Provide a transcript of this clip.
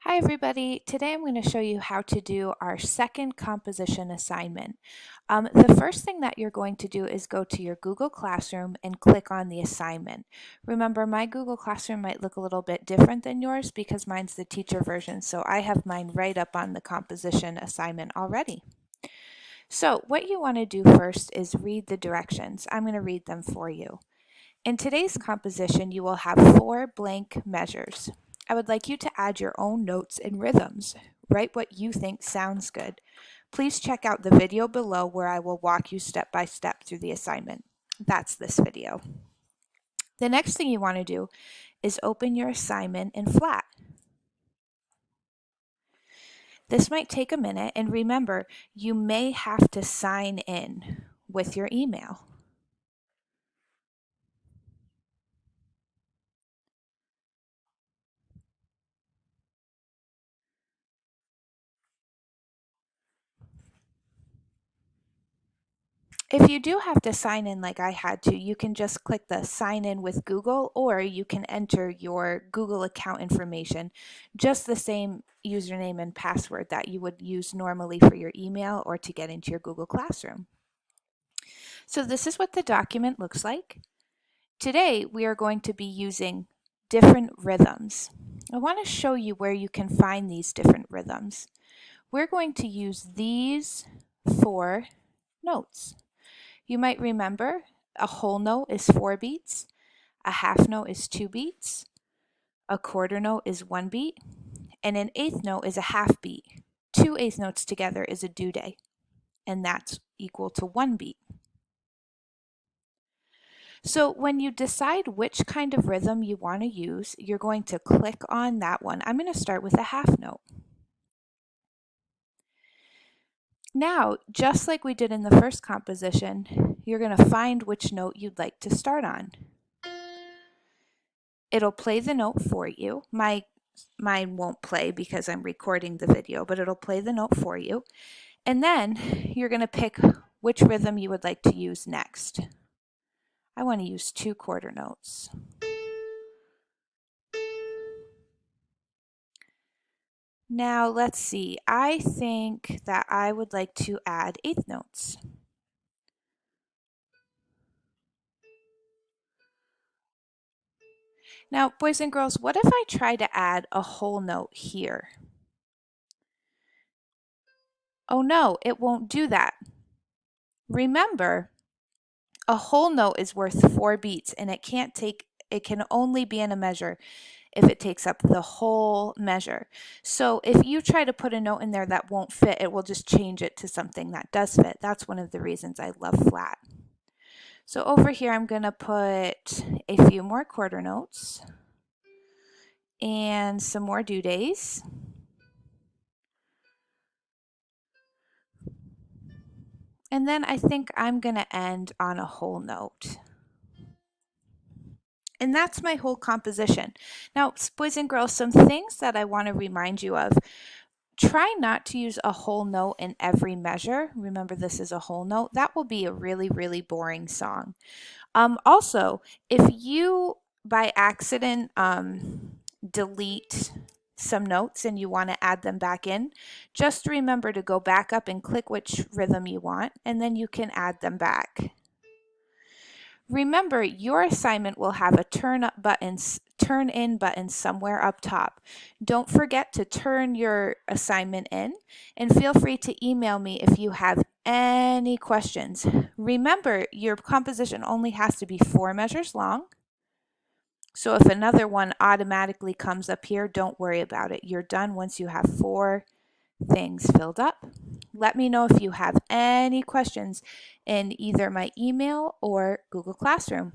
Hi everybody, today I'm going to show you how to do our second composition assignment. The first thing that you're going to do is go to your Google Classroom and click on the assignment. Remember, my Google Classroom might look a little bit different than yours because mine's the teacher version, so I have mine right up on the composition assignment already. So what you want to do first is read the directions. I'm going to read them for you. In today's composition, you will have 4 blank measures. I would like you to add your own notes and rhythms. Write what you think sounds good. Please check out the video below where I will walk you step by step through the assignment. That's this video. The next thing you want to do is open your assignment in Flat. This might take a minute, and remember, you may have to sign in with your email. If you do have to sign in like I had to, you can just click the sign in with Google, or you can enter your Google account information, just the same username and password that you would use normally for your email or to get into your Google Classroom. So this is what the document looks like. Today we are going to be using different rhythms. I want to show you where you can find these different rhythms. We're going to use these 4 notes. You might remember a whole note is 4 beats, a half note is 2 beats, a quarter note is 1 beat, and an eighth note is a half beat. 2 eighth notes together is a due-day, and that's equal to 1 beat. So when you decide which kind of rhythm you want to use, you're going to click on that one. I'm going to start with a half note. Now, just like we did in the first composition, you're going to find which note you'd like to start on. It'll play the note for you. Mine won't play because I'm recording the video, but it'll play the note for you. And then you're going to pick which rhythm you would like to use next. I want to use 2 quarter notes. Now let's see, I think that I would like to add eighth notes. Now, boys and girls, what if I try to add a whole note here? Oh no, it won't do that. Remember, a whole note is worth 4 beats, and it can only be in a measure if it takes up the whole measure. So if you try to put a note in there that won't fit, it will just change it to something that does fit. That's one of the reasons I love flat. So over here, I'm going to put a few more quarter notes and some more due days. And then I think I'm going to end on a whole note. And that's my whole composition. Now, boys and girls, some things that I want to remind you of. Try not to use a whole note in every measure. Remember, this is a whole note. That will be a really, really boring song. Also, if you by accident delete some notes and you want to add them back in, just remember to go back up and click which rhythm you want, and then you can add them back. Remember, your assignment will have a turn in button somewhere up top. Don't forget to turn your assignment in, and feel free to email me if you have any questions. Remember, your composition only has to be 4 measures long. So if another one automatically comes up here, don't worry about it. You're done once you have 4 things filled up. Let me know if you have any questions in either my email or Google Classroom.